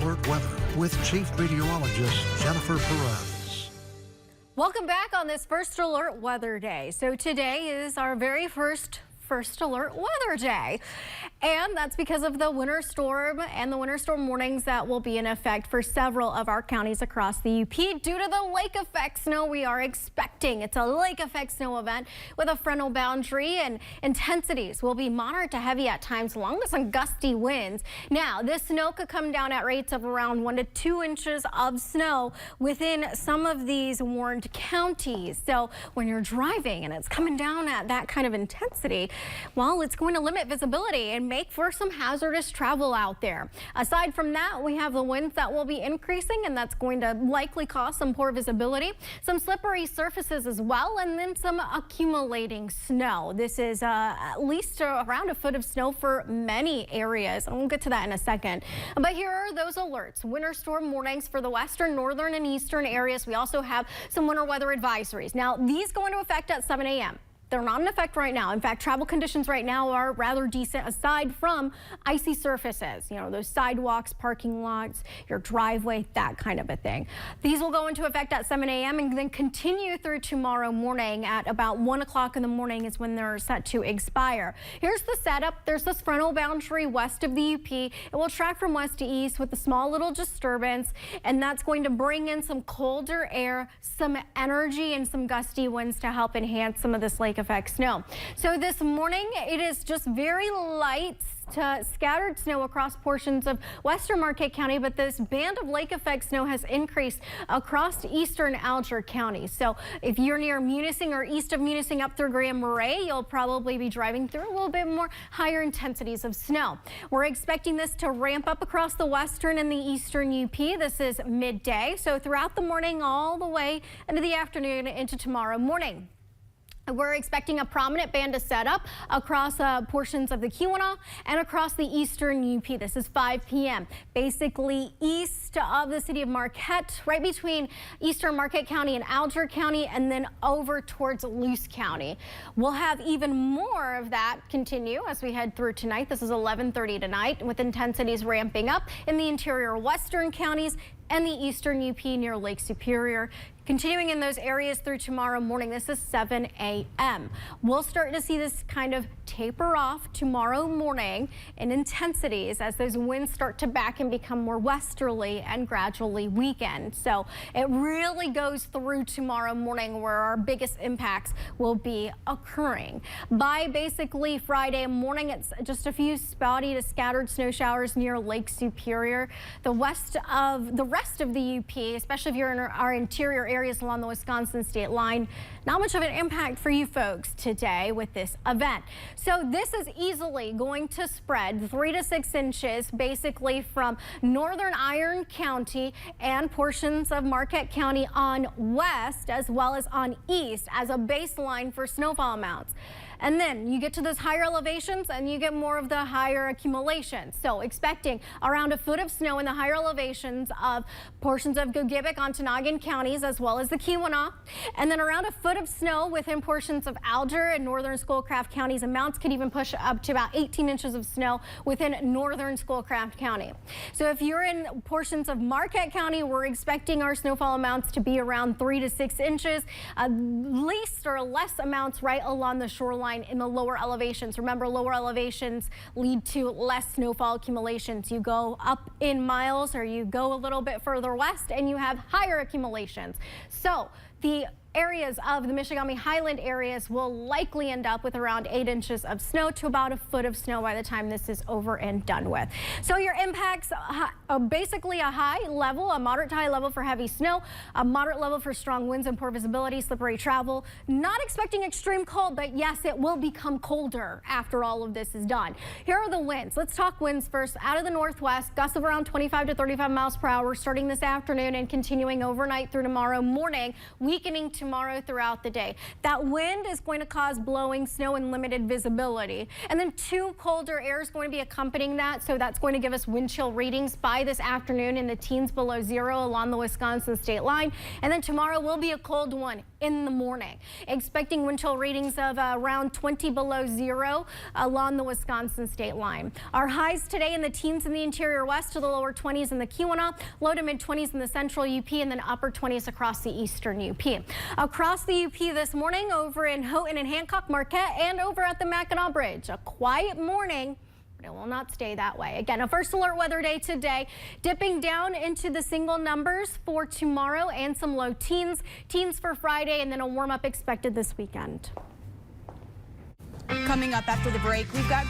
Alert Weather with Chief Meteorologist Jennifer Perez. Welcome back on this First Alert Weather Day. So today is our very first Alert Weather Day. And that's because of the winter storm and the winter storm warnings that will be in effect for several of our counties across the UP due to the lake effect snow we are expecting. It's a lake effect snow event with a frontal boundary, and intensities will be moderate to heavy at times along with some gusty winds. Now, this snow could come down at rates of around 1 to 2 inches of snow within some of these warned counties. So when you're driving and it's coming down at that kind of intensity, well, it's going to limit visibility and make for some hazardous travel out there. Aside from that, we have the winds that will be increasing, and that's going to likely cause some poor visibility, some slippery surfaces as well, and then some accumulating snow. This is at least around a foot of snow for many areas, and we'll get to that in a second. But here are those alerts. Winter storm warnings for the western, northern, and eastern areas. We also have some winter weather advisories. Now, these go into effect at 7 a.m. They're not in effect right now. In fact, travel conditions right now are rather decent aside from icy surfaces, you know, those sidewalks, parking lots, your driveway, that kind of a thing. These will go into effect at 7 a.m. and then continue through tomorrow morning at about 1 o'clock in the morning is when they're set to expire. Here's the setup. There's this frontal boundary west of the UP. It will track from west to east with a small little disturbance, and that's going to bring in some colder air, some energy, and some gusty winds to help enhance some of this lake effect snow. So this morning it is just very light to scattered snow across portions of western Marquette County, but this band of lake effect snow has increased across eastern Alger County. So if you're near Munising or east of Munising up through Grand Marais, you'll probably be driving through a little bit more higher intensities of snow. We're expecting this to ramp up across the western and the eastern UP. This is midday, so throughout the morning all the way into the afternoon into tomorrow morning. We're expecting a prominent band to set up across portions of the Keweenaw and across the eastern UP. This is 5 p.m. Basically east of the city of Marquette, right between eastern Marquette County and Alger County, and then over towards Luce County. We'll have even more of that continue as we head through tonight. This is 11:30 tonight, with intensities ramping up in the interior western counties and the eastern UP near Lake Superior. Continuing in those areas through tomorrow morning, this is 7 a.m. We'll start to see this kind of taper off tomorrow morning in intensities as those winds start to back and become more westerly and gradually weaken. So it really goes through tomorrow morning where our biggest impacts will be occurring. By basically Friday morning, it's just a few spotty to scattered snow showers near Lake Superior. The rest of the UP, especially if you're in our interior areas along the Wisconsin state line, not much of an impact for you folks today with this event. So this is easily going to spread 3 to 6 inches basically from northern Iron County and portions of Marquette County on west as well as on east as a baseline for snowfall amounts. And then you get to those higher elevations and you get more of the higher accumulations. So expecting around a foot of snow in the higher elevations of portions of Gogebic, Ontonagon counties, as well as the Keweenaw. And then around a foot of snow within portions of Alger and northern Schoolcraft counties. Amounts could even push up to about 18 inches of snow within northern Schoolcraft County. So if you're in portions of Marquette County, we're expecting our snowfall amounts to be around 3 to 6 inches, least or less amounts right along the shoreline in the lower elevations. Remember, lower elevations lead to less snowfall accumulations. You go up in miles or you go a little bit further west and you have higher accumulations. So the areas of the Michigamme Highland areas will likely end up with around 8 inches of snow to about a foot of snow by the time this is over and done with. So your impacts basically a high level, a moderate to high level for heavy snow, a moderate level for strong winds and poor visibility, slippery travel. Not expecting extreme cold, but yes, it will become colder after all of this is done. Here are the winds. Let's talk winds first. Out of the northwest, gusts of around 25 to 35 miles per hour starting this afternoon and continuing overnight through tomorrow morning, weakening tomorrow throughout the day. That wind is going to cause blowing snow and limited visibility. And then two colder air is going to be accompanying that. So that's going to give us wind chill readings by this afternoon in the teens below zero along the Wisconsin state line. And then tomorrow will be a cold one in the morning. Expecting wind chill readings of around 20 below zero along the Wisconsin state line. Our highs today in the teens in the interior west to the lower 20s in the Keweenaw, low to mid 20s in the central UP, and then upper 20s across the eastern UP. Across the UP this morning over in Houghton and Hancock, Marquette, and over at the Mackinac Bridge. A quiet morning, but it will not stay that way. Again, a first alert weather day today, dipping down into the single numbers for tomorrow and some low teens for Friday, and then a warm up expected this weekend. Coming up after the break, we've got